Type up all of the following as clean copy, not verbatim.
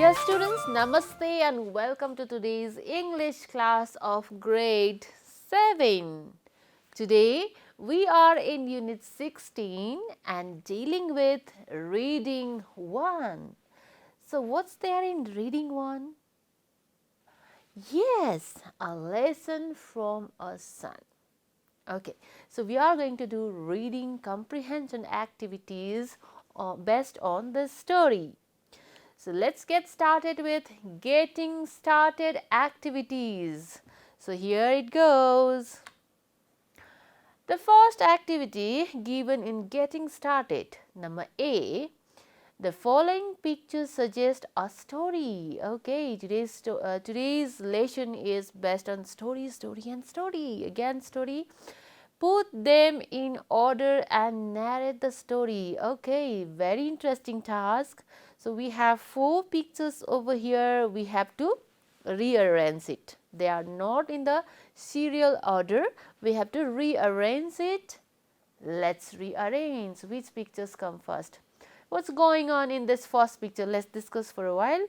Dear students, Namaste and welcome to today's English class of grade 7. Today we are in unit 16 and dealing with reading 1. So what's there in reading 1? Yes, a lesson from a son. Okay, so we are going to do reading comprehension activities based on this story. So let's get started with getting started activities. So here it goes. The first activity given in getting started, number A, the following pictures suggest a story. Okay, today's lesson is based on story and story. Again, story. Put them in order and narrate the story. Okay, very interesting task. So we have 4 pictures over here. We have to rearrange it. They are not in the serial order. We have to rearrange it. Let's rearrange. Which pictures come first? What's going on in this first picture? Let's discuss for a while.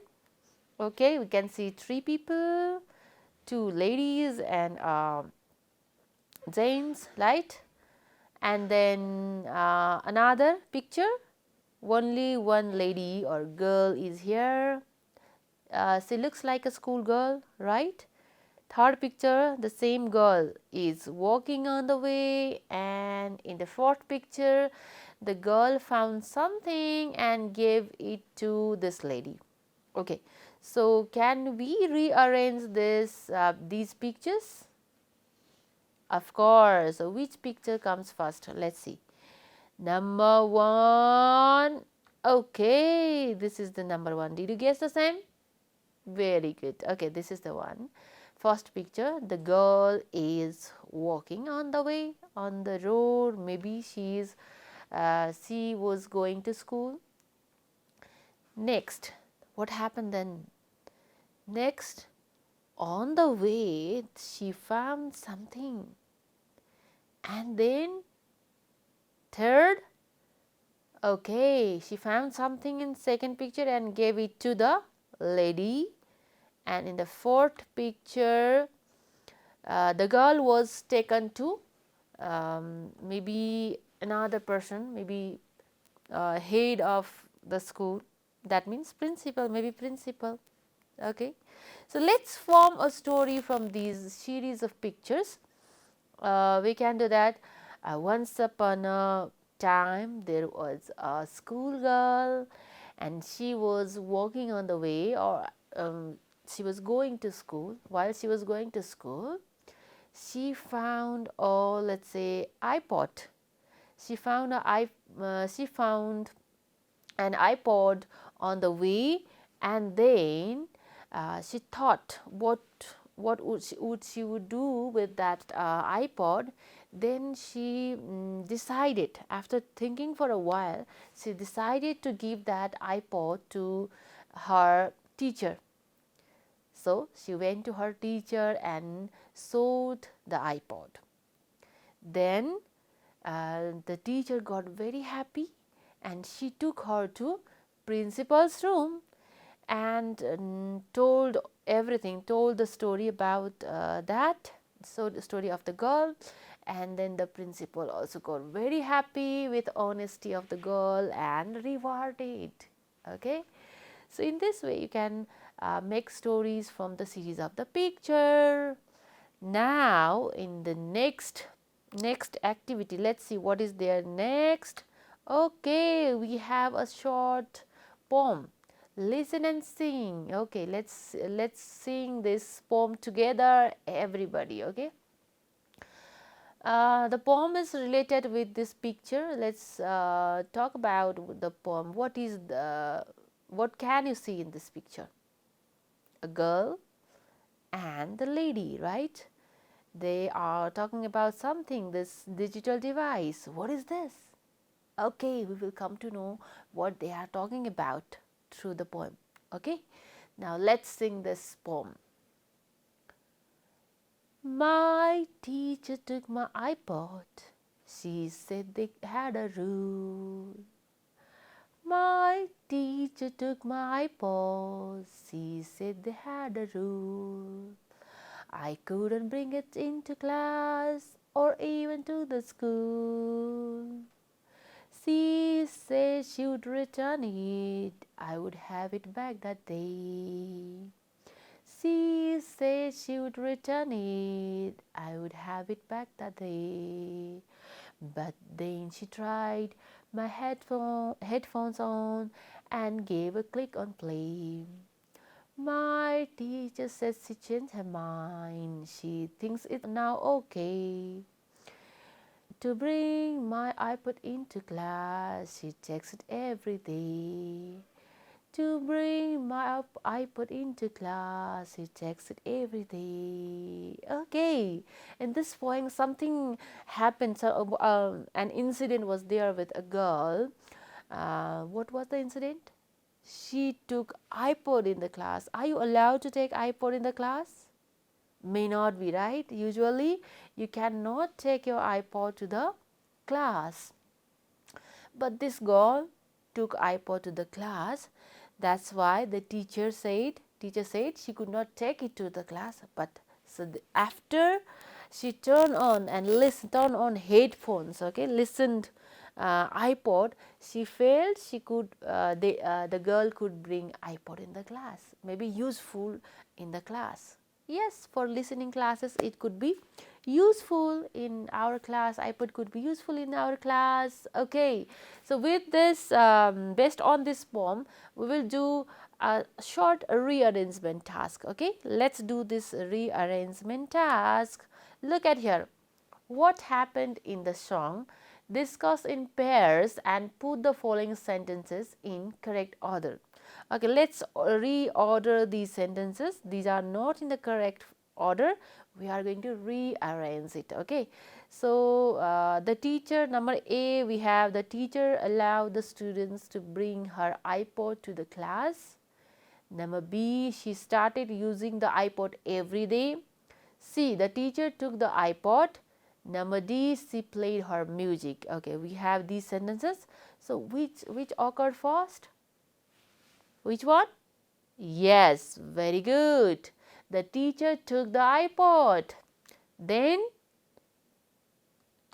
Okay, we can see 3 people, 2 ladies and gents, right? And then another picture, only one lady or girl is here. She looks like a school girl, right? Third picture, the same girl is walking on the way, and in the fourth picture, the girl found something and gave it to this lady. Okay, so can we rearrange these pictures? Of course. So which picture comes first? Let's see. Number 1. Okay, this is the number 1. Did you guess the same? Very good. Okay, this is the one. First picture, the girl is walking on the way, on the road. Maybe she was going to school. Next, what happened then? Next, on the way, she found something. And then, third, okay, she found something in second picture and gave it to the lady. And in the fourth picture, the girl was taken to maybe another person, maybe head of the school. That means principal, maybe principal. Okay, so let's form a story from these series of pictures. We can do that. Once upon a time, there was a school girl, and she was walking on the way, or she was going to school. While she was going to school, she found, or let's say, iPod. She found she found an iPod on the way, and then she thought what she would do with that iPod. Then she decided, after thinking for a while, she decided to give that iPod to her teacher. So she went to her teacher and showed the iPod. Then the teacher got very happy, and she took her to principal's room and told everything, told the story about that, so the story of the girl. And then the principal also got very happy with honesty of the girl and rewarded. Okay, so in this way you can make stories from the series of the picture. Now in the next activity, let's see what is there next. Okay, we have a short poem. Listen and sing. Okay, let's sing this poem together, everybody. Okay, the poem is related with this picture. Let's talk about the poem. What can you see in this picture? A girl and the lady, right? They are talking about something, this digital device. What is this? Okay, we will come to know what they are talking about through the poem. Okay, now let's sing this poem. My teacher took my iPod. She said they had a rule. My teacher took my paws. She said they had a rule. I couldn't bring it into class or even to the school. She said she would return it. I would have it back that day. She said she would return it. I would have it back that day. But then she tried my headphones on and gave a click on play. My teacher says she changed her mind. She thinks it's now okay to bring my iPod into class. She checks it every day. To bring my iPod into class, she checks it every day. Okay, in this point, something happened. So, an incident was there with a girl. What was the incident? She took iPod in the class. Are you allowed to take iPod in the class? May not be, right? Usually, you cannot take your iPod to the class. But this girl took iPod to the class. That's why the teacher said she could not take it to the class. But so after she turned on headphones, okay, listened iPod, she felt she could the girl could bring iPod in the class, maybe useful in the class. Yes, for listening classes it could be useful in our class. iPod could be useful in our class. Okay, so with this based on this poem we will do a short rearrangement task. Okay, let's do this rearrangement task. Look at here, what happened in the song. Discuss in pairs and put the following sentences in correct order. Okay, let's reorder these sentences. These are not in the correct order. We are going to rearrange it. Okay, so the teacher, number A, we have the teacher allowed the students to bring her iPod to the class. Number B, she started using the iPod every day. C, the teacher took the iPod. Number D, she played her music. Okay, we have these sentences. So which occurred first? Which one? Yes, very good. The teacher took the iPod. Then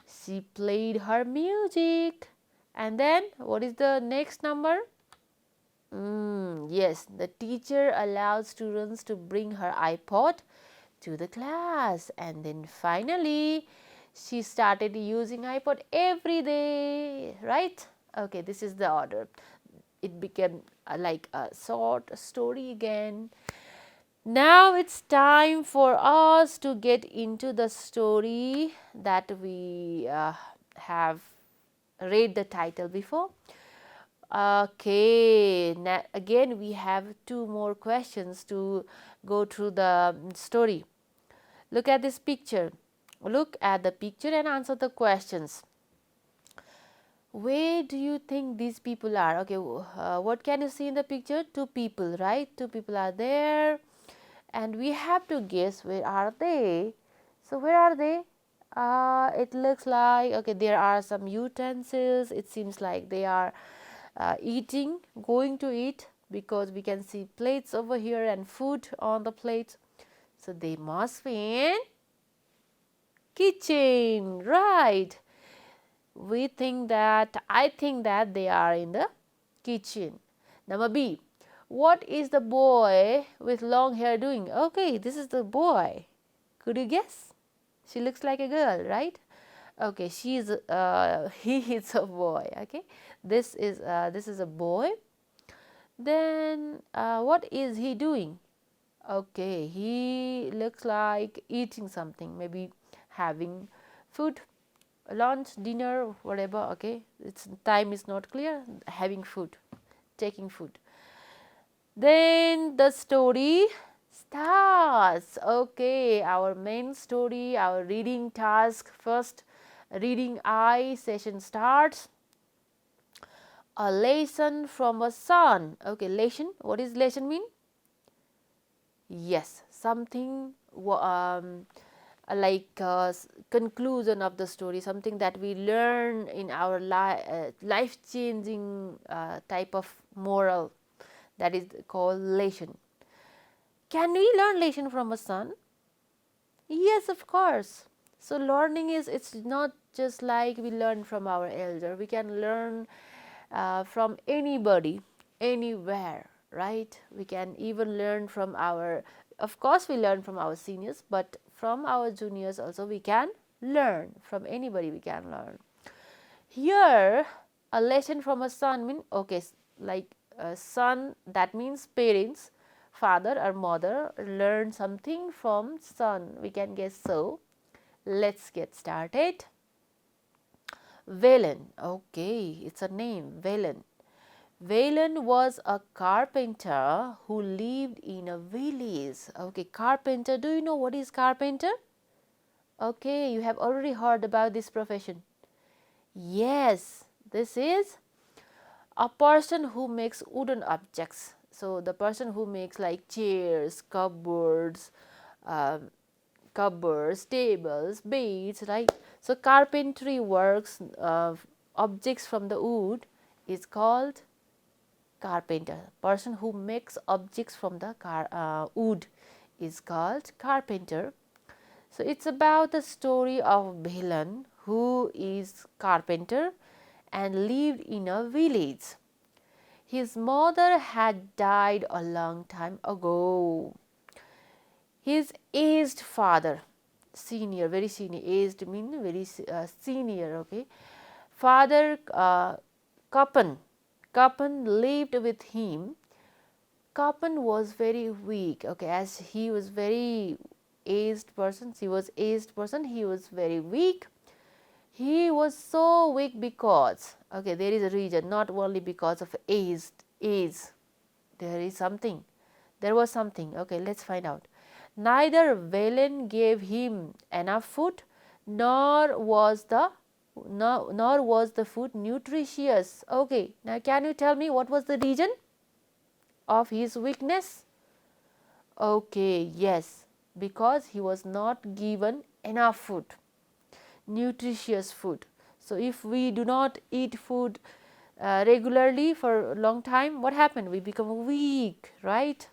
she played her music. And then what is the next number? Yes, the teacher allowed students to bring her iPod to the class. And then finally, she started using iPod every day, right? Okay, this is the order. It became like a short story again. Now it's time for us to get into the story that we have read the title before. Okay, now again we have two more questions to go through the story. Look at this picture. Look at the picture and answer the questions. Where do you think these people are? Okay, what can you see in the picture? Two people, right? Two people are there. And we have to guess where are they. So where are they? It looks like, okay, there are some utensils. It seems like they are eating, going to eat, because we can see plates over here and food on the plates. So they must be in kitchen, right? I think that they are in the kitchen. Number B, what is the boy with long hair doing? Okay, this is the boy. Could you guess? She looks like a girl, right? Okay, he is a boy. Okay, this is a boy. Then what is he doing? Okay, he looks like eating something, maybe having food, lunch, dinner, whatever. Okay, its time is not clear. Having food, taking food. Then the story starts. Okay, our main story, our reading task, first reading I session starts. A lesson from a son. Okay, lesson. What is lesson mean? Yes, something conclusion of the story, something that we learn in our life changing type of moral, that is called lesson. Can we learn lesson from a son? Yes, of course. So learning is, it's not just like we learn from our elder. We can learn from anybody, anywhere, right? We can even learn from our, of course we learn from our seniors, but from our juniors also we can learn. From anybody we can learn. Here a lesson from a son mean, okay, like a son, that means parents, father or mother learn something from son, we can guess. So let's get started. Velen, okay, it's a name, Velen. Velen was a carpenter who lived in a village. Okay, carpenter, do you know what is carpenter? Okay, you have already heard about this profession. Yes, this is a person who makes wooden objects. So the person who makes like chairs, um, cupboards, tables, beds, right? So carpentry works, objects from the wood is called carpenter. Person who makes objects from the wood is called carpenter. So it's about the story of Bhelan, who is carpenter and lived in a village. His mother had died a long time ago. His aged father, senior, very senior, aged mean very senior, okay. Father Kapan lived with him. Kapan was very weak, okay, as he was very aged person, he was very weak. He was so weak because, okay, there is a reason, not only because of age, there is something, there was something, okay, let's find out. Neither Velen gave him enough food, nor was the food nutritious. Okay, now can you tell me what was the reason of his weakness? Okay, yes, because he was not given enough food, nutritious food. So if we do not eat food regularly for a long time, what happened? We become weak, right?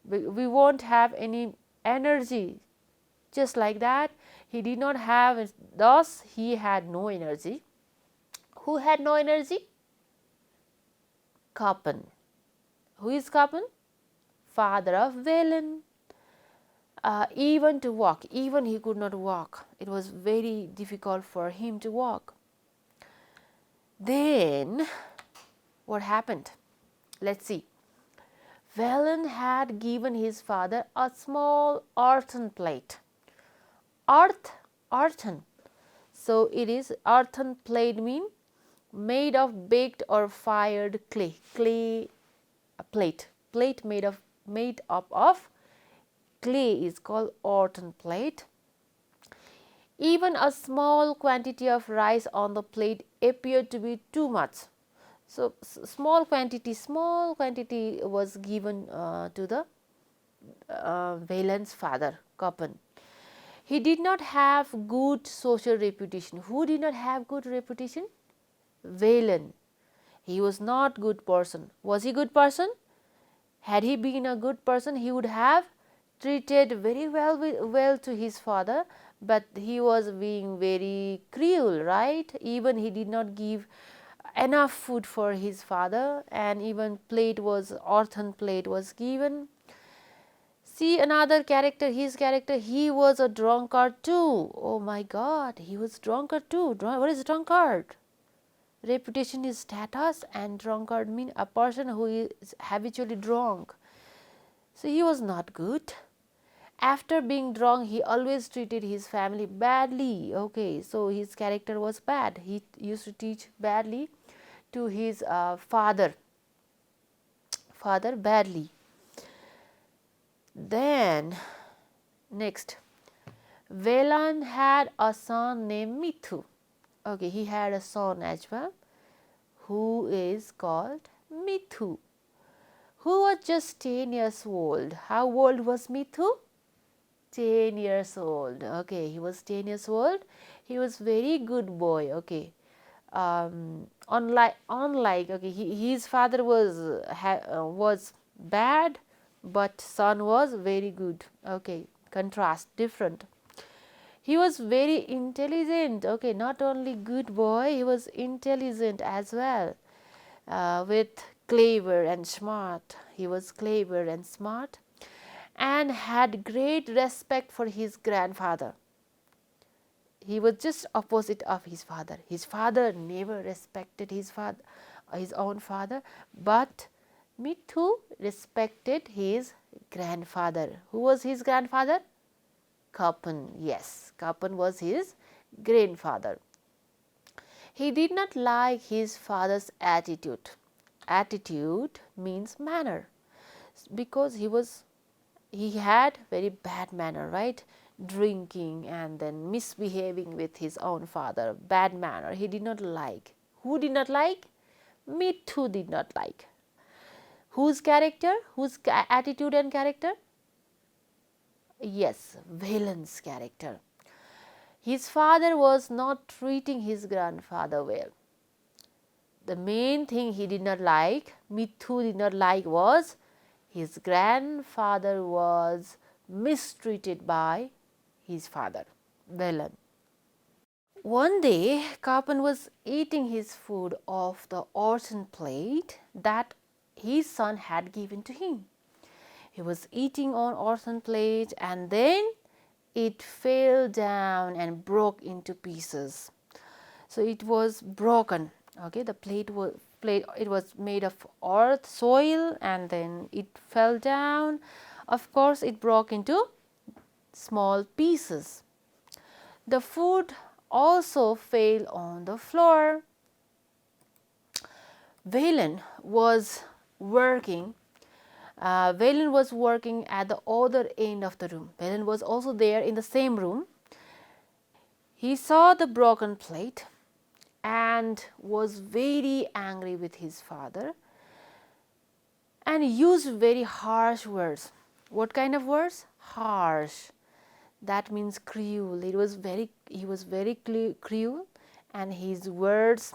We won't have any energy. Just like that, he did not have, thus he had no energy. Who had no energy? Kapan. Who is Kapan? Father of Velen. Even to walk, even he could not walk. It was very difficult for him to walk. Then what happened? Let's see. Velen had given his father a small earthen plate. Earthen. So it is earthen plate mean made of baked or fired clay. Plate made up of clay is called earthen plate. Even a small quantity of rice on the plate appeared to be too much. So small quantity was given to the Velen's father, Kapan. He did not have good social reputation. Who did not have good reputation? Velen. He was not good person. Was he good person? Had he been a good person, he would have treated very well to his father, but he was being very cruel, right? Even he did not give enough food for his father, and even earthen plate was given. See another character, his character, he was a drunkard too. Oh my God, he was drunkard too. What is drunkard? Reputation is status, and drunkard mean a person who is habitually drunk. So he was not good. After being drunk, he always treated his family badly. Okay, so his character was bad. He used to teach badly to his father badly. Then next, Velan had a son named Mithu. Okay, he had a son as well, who is called Mithu, who was just 10 years old. How old was Mithu? 10 years old. Okay, he was 10 years old. He was very good boy. Okay, unlike okay, his father was bad, but son was very good. Okay, contrast different. He was very intelligent. Okay, not only good boy, he was intelligent as well, with clever and smart. He was clever and smart and had great respect for his grandfather. He was just opposite of his father. His father never respected his own father, but Mithu respected his grandfather. Who was his grandfather? Kapan. Yes, Kapan was his grandfather. He did not like his father's attitude. Attitude means manner, because he had very bad manner, right? Drinking and then misbehaving with his own father, bad manner. He did not like. Who did not like? Mithu did not like. Whose character? Whose attitude and character? Yes, Velan's character. His father was not treating his grandfather well. The main thing he did not like, Mithu did not like, was his grandfather was mistreated by his father, Velan. One day, Kapan was eating his food off the orson plate that his son had given to him. He was eating on orson plate and then it fell down and broke into pieces. So it was broken. Okay, the plate it was made of earth, soil, and then it fell down. Of course, it broke into small pieces. The food also fell on the floor. Valen was working. Valen was working at the other end of the room. Valen was also there in the same room. He saw the broken plate and was very angry with his father and used very harsh words. What kind of words? Harsh. That means cruel. He was very cruel, and his words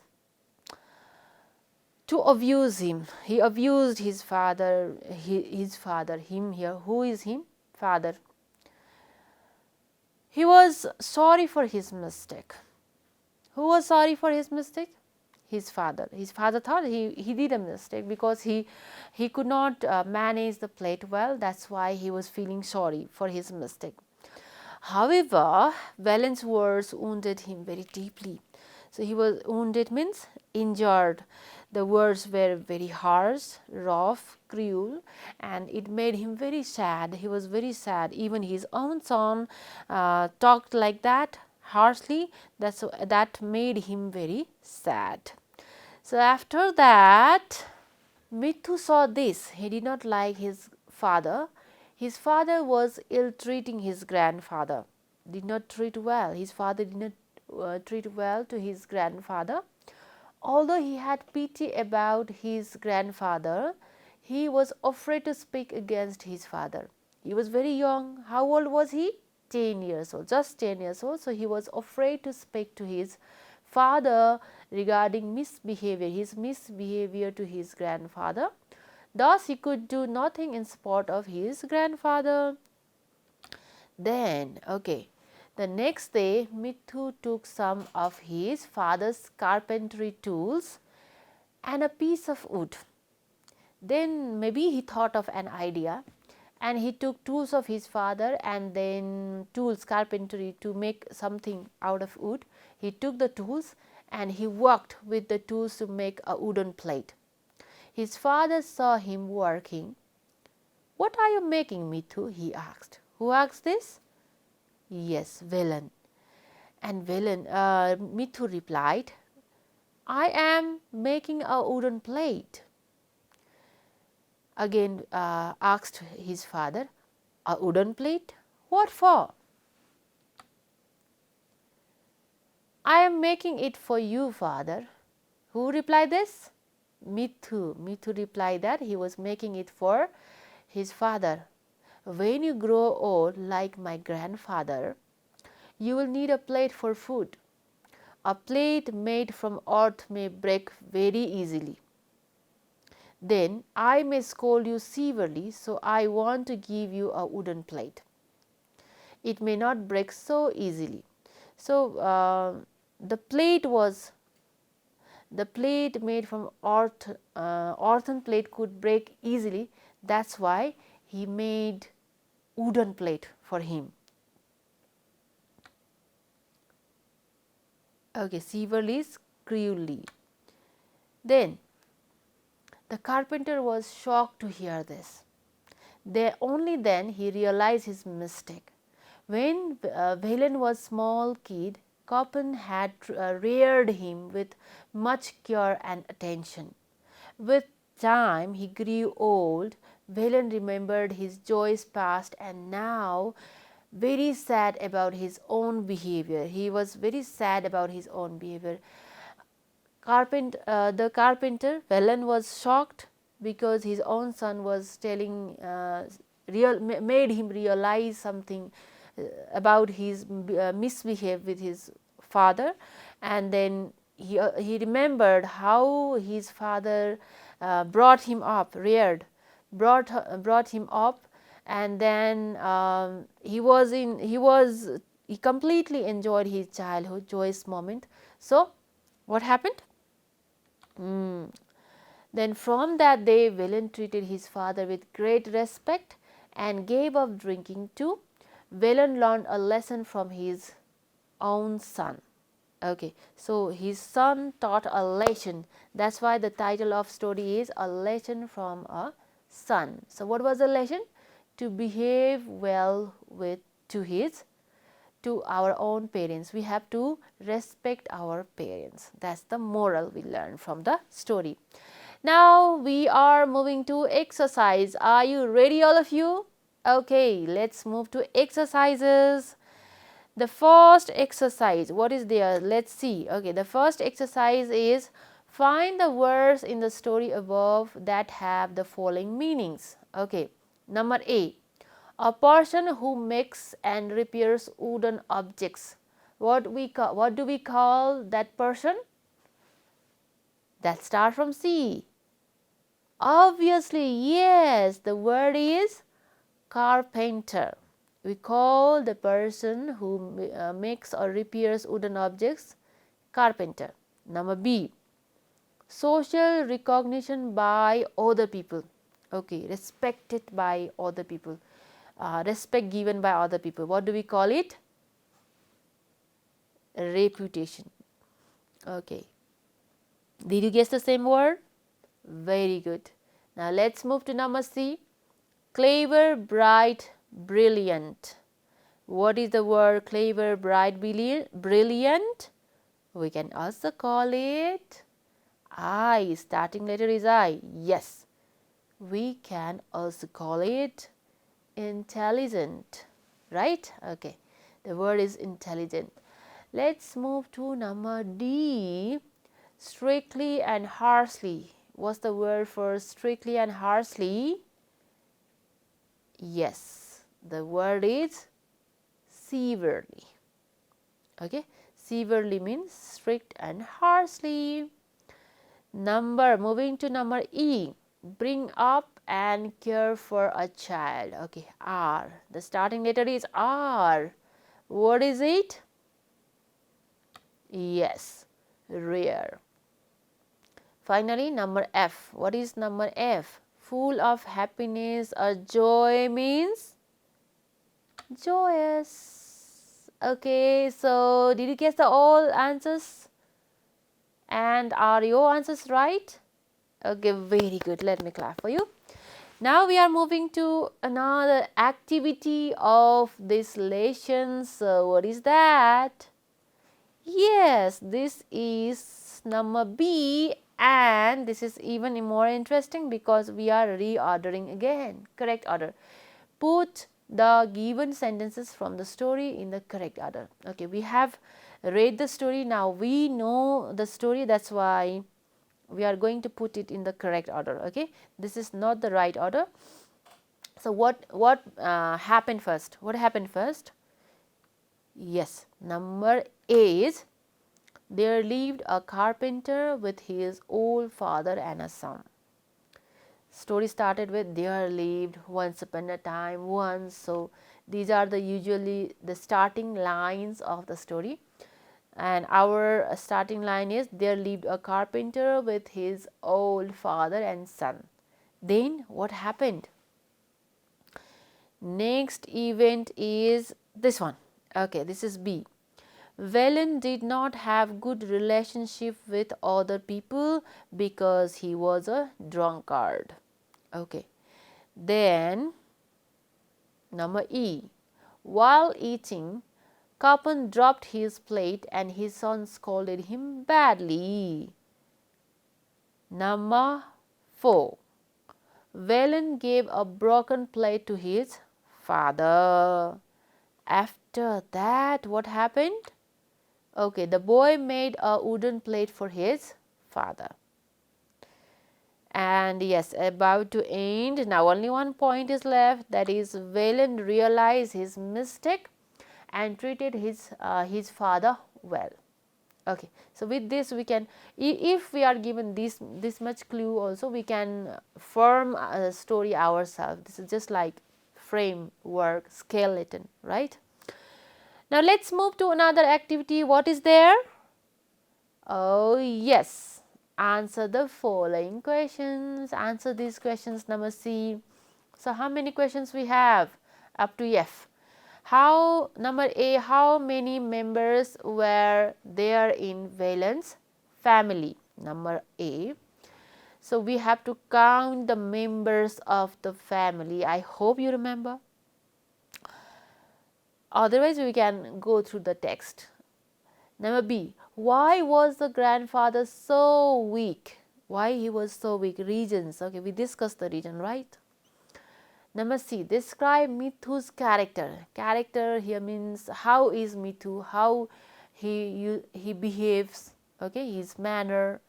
to abuse him. He abused his father. Him here. Who is him? Father. He was sorry for his mistake. Who was sorry for his mistake? His father. His father thought he did a mistake because he could not manage the plate well. That's why he was feeling sorry for his mistake. However, Valen's words wounded him very deeply. So he was wounded means injured. The words were very harsh, rough, cruel, and it made him very sad. He was very sad. Even his own son talked like that harshly. That made him very sad. So after that, Mithu saw this. He did not like his father. His father was ill-treating his grandfather. Did not treat well. His father did not treat well to his grandfather. Although he had pity about his grandfather, he was afraid to speak against his father. He was very young. How old was he? 10 years old, just 10 years old. So he was afraid to speak to his father regarding his misbehavior to his grandfather. Thus, he could do nothing in support of his grandfather. Then, okay, the next day, Mithu took some of his father's carpentry tools and a piece of wood. Then maybe he thought of an idea and he took tools of his father and then tools, carpentry, to make something out of wood. He took the tools and he worked with the tools to make a wooden plate. His father saw him working. "What are you making, Mithu?" he asked. Who asked this? Yes, Velan. And Mithu replied, "I am making a wooden plate." Again asked his father, "A wooden plate? What for?" "I am making it for you, father." Who replied this? Mithu. Mithu replied that he was making it for his father. When you grow old like my grandfather, you will need a plate for food. A plate made from earth may break very easily. Then I may scold you severely, so I want to give you a wooden plate. It may not break so easily. So, the plate was the plate made from earthen plate could break easily. That's why he made wooden plate for him. Okay, severely, cruelly. Then the carpenter was shocked to hear this. Only then he realized his mistake. When Valen was small kid, Coppen had reared him with much care and attention. With time he grew old. Valen remembered his joys past and now very sad about his own behavior. He was very sad about his own behavior. The carpenter, Velen, was shocked because his own son was made him realize something about his misbehave with his father, and then he remembered how his father brought him up, brought him up, and then he completely enjoyed his childhood joyous moment. So what happened? Then from that day, Velen treated his father with great respect and gave up drinking too. Velen learned a lesson from his own son. Okay, so his son taught a lesson. That's why the title of story is A Lesson from a Son. So what was the lesson? To behave well to our own parents. We have to respect our parents. That's the moral we learn from the story. Now we are moving to exercise. Are you ready, all of you? Okay, let's move to exercises. The first exercise, what is there? Let's see. Okay, the first exercise is find the words in the story above that have the following meanings. Okay, number A person who makes and repairs wooden objects. What do we call that person? That starts from C. Obviously, yes, the word is carpenter. We call the person who makes or repairs wooden objects carpenter. Number B, social recognition by other people. Okay, respected by other people. Respect given by other people. What do we call it? Reputation. Okay. Did you guess the same word? Very good. Now let's move to number C. Clever, bright, brilliant. What is the word clever, bright, brilliant? We can also call it I. Starting letter is I. Yes. We can also call it intelligent, right? Okay, the word is intelligent. Let's move to number D. Strictly and harshly. What's the word for strictly and harshly? Yes, the word is severely. Okay, severely means strict and harshly. Moving to number E. Bring up and care for a child. Okay, R. The starting letter is R. What is it? Yes, rear. Finally, number F. What is number F? Full of happiness or joy means joyous. Okay, so did you guess the all answers? And are your answers right? Okay, very good. Let me clap for you. Now we are moving to another activity of this lesson. So what is that? Yes, this is number B, and this is even more interesting because we are reordering again. Correct order. Put the given sentences from the story in the correct order. Okay, we have read the story, now we know the story, that's why we are going to put it in the correct order. Okay, this is not the right order. So what happened first? What happened first? Yes, number A is, there lived a carpenter with his old father and a son. Story started with there lived once upon a time once. So these are the usually the starting lines of the story, and our starting line is, there lived a carpenter with his old father and son. Then what happened? Next event is this one. Okay, this is B. Velen did not have good relationship with other people because he was a drunkard. Okay. Then number E. While eating, Kapan dropped his plate and his son scolded him badly. Number 4. Velen gave a broken plate to his father. After that, what happened? Okay, the boy made a wooden plate for his father. And yes, about to end. Now only one point is left, that is, Velen realized his mistake and treated his father well. Okay, so with this we can, if we are given this much clue also, we can form a story ourselves. This is just like framework, skeleton, right? Now let's move to another activity. What is there? Oh yes, answer the following questions. Answer these questions, number C. So how many questions we have? Up to F. How, number A, how many members were there in Velen's family? Number A. So we have to count the members of the family. I hope you remember. Otherwise we can go through the text. Number B, why was the grandfather so weak? Why he was so weak? Reasons. Okay, we discussed the reason, right? Number C, describe Mithu's character. Character here means how is Mithu, how he behaves, okay, his manner.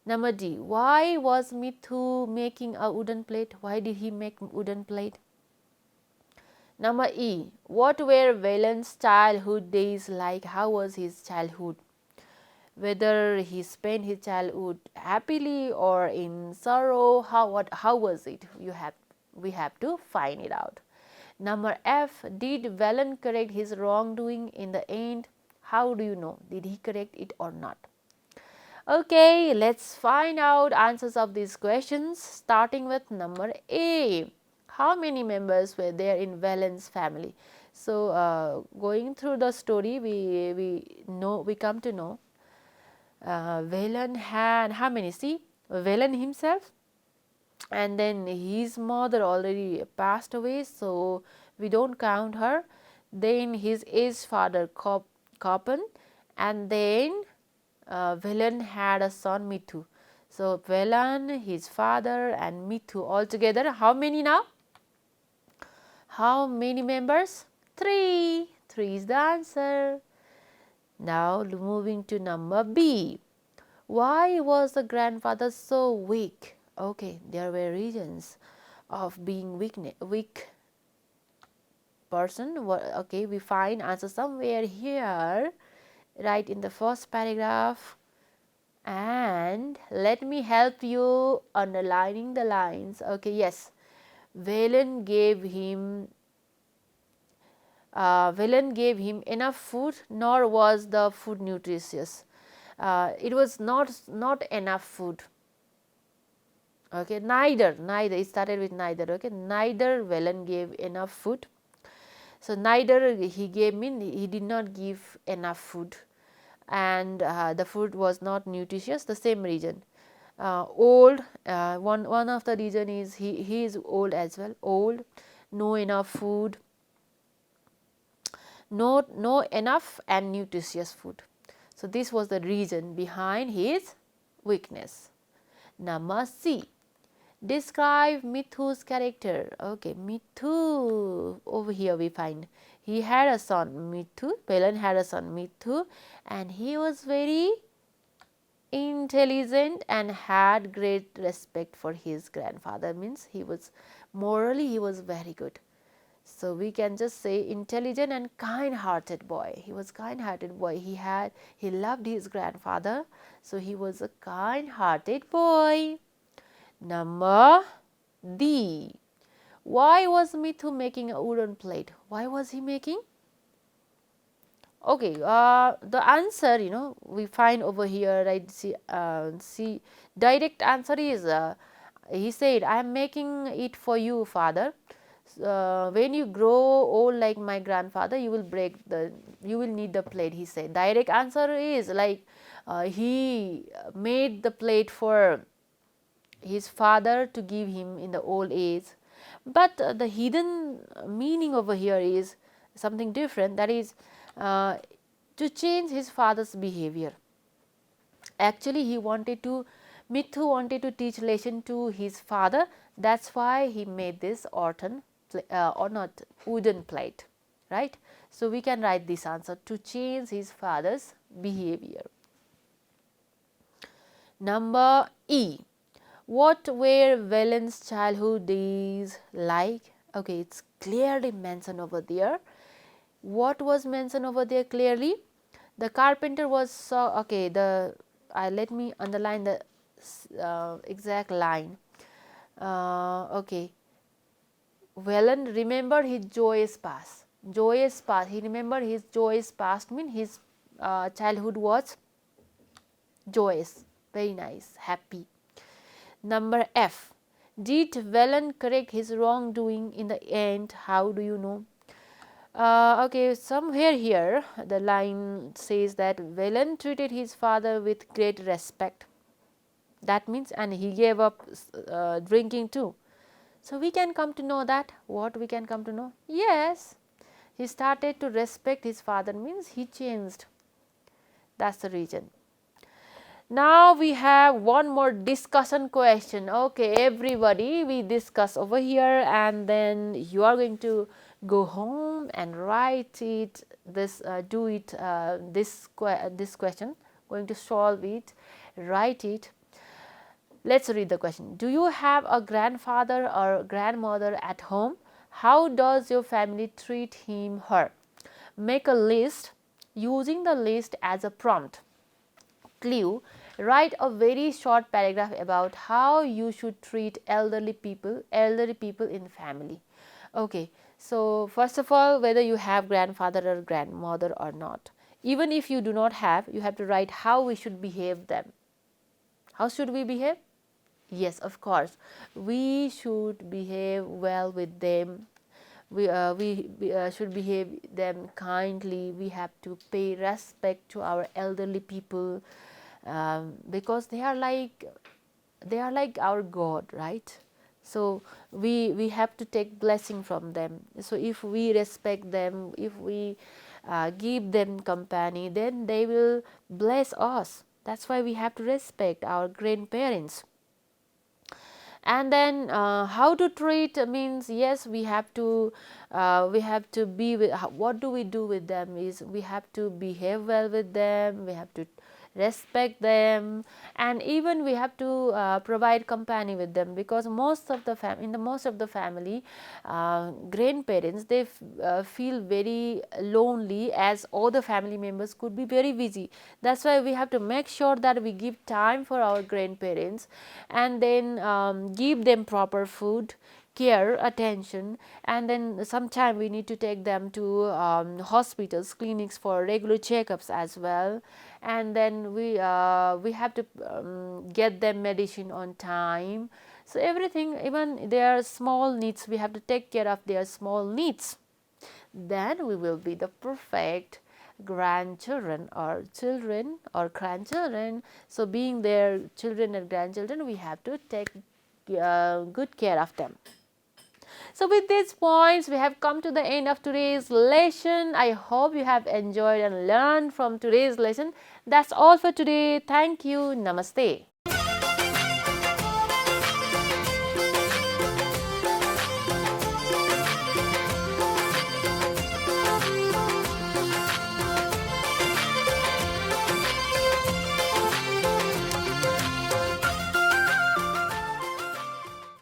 Number D, why was Mithu making a wooden plate? Why did he make wooden plate? Number E, what were Velen's childhood days like? How was his childhood? Whether he spent his childhood happily or in sorrow, how was it? We have to find it out. Number F, did Velen correct his wrongdoing in the end? How do you know? Did he correct it or not? Okay, let's find out answers of these questions, starting with number A. How many members were there in Velen's family? So going through the story, we come to know Velen had how many? See, Velen himself, and then his mother already passed away, so we don't count her. Then his aged father Koppen, and then Velen had a son Mithu. So Velen, his father, and Mithu altogether, how many now? How many members? 3. 3 is the answer. Now moving to number B. Why was the grandfather so weak? Okay, there were reasons of being weak person. Okay, we find answer somewhere here, right in the first paragraph. And let me help you underlining the lines. Okay, yes, Velen gave him enough food, nor was the food nutritious. It was not enough food. Okay, neither it started with neither. Okay, neither Velen gave enough food. So neither he did not give enough food, and the food was not nutritious. The same reason. Old, one of the reason is he is old as well. Old, no enough food, no enough and nutritious food. So this was the reason behind his weakness. Number C. Describe Mithu's character. Okay, Mithu, over here we find he had a son Mithu, Velen had a son Mithu, and he was very intelligent and had great respect for his grandfather. Means he was morally he was very good. So we can just say intelligent and kind-hearted boy. He was kind-hearted boy. He loved his grandfather. So he was a kind-hearted boy. Number D. Why was Mithu making a wooden plate? Why was he making? Okay, the answer, we find over here, right? See, direct answer is, he said, I am making it for you, father. When you grow old like my grandfather, you will need the plate, he said. Direct answer is like, he made the plate for his father to give him in the old age. But the hidden meaning over here is something different, that is, to change his father's behavior. Actually, Mithu wanted to teach lesson to his father. That's why he made this or not wooden plate, right? So we can write this answer, to change his father's behavior. Number E. What were Velen's childhood days like? Okay, it's clearly mentioned over there. What was mentioned over there clearly? The carpenter was okay. Let me underline the exact line. Okay, Velen remembered his joyous past. Joyous past. He remembered his joyous past. Means his childhood was joyous, very nice, happy. Number F. Did Velen correct his wrongdoing in the end? How do you know? Okay, somewhere here the line says that Velen treated his father with great respect. That means, and he gave up drinking too. So we can come to know that. What we can come to know? Yes, he started to respect his father, means he changed. That's the reason. Now we have one more discussion question. Okay, everybody, we discuss over here, and then you are going to go home and write it. This question. Going to solve it, write it. Let's read the question. Do you have a grandfather or grandmother at home? How does your family treat him, her? Make a list using the list as a prompt. Clue: write a very short paragraph about how you should treat elderly people in family. Okay, so first of all, whether you have grandfather or grandmother or not, even if you do not have, you have to write how we should behave them. How should we behave? Yes, of course, we should behave well with them. We should behave them kindly. We have to pay respect to our elderly people, because they are like our God, right? So we have to take blessing from them. So if we respect them, if we give them company, then they will bless us. That's why we have to respect our grandparents. And then how to treat means, yes, we have to be with, what do we do with them is we have to behave well with them, we have to respect them, and even we have to provide company with them, because most of the family, grandparents, they feel very lonely, as all the family members could be very busy. That's why we have to make sure that we give time for our grandparents, and then give them proper food, care, attention, and then sometime we need to take them to hospitals, clinics for regular checkups as well. And then we have to get them medicine on time. So everything, even their small needs, we have to take care of their small needs. Then we will be the perfect grandchildren or children or grandchildren. So being their children and grandchildren, we have to take good care of them. So with these points, we have come to the end of today's lesson. I hope you have enjoyed and learned from today's lesson. That's all for today. Thank you. Namaste.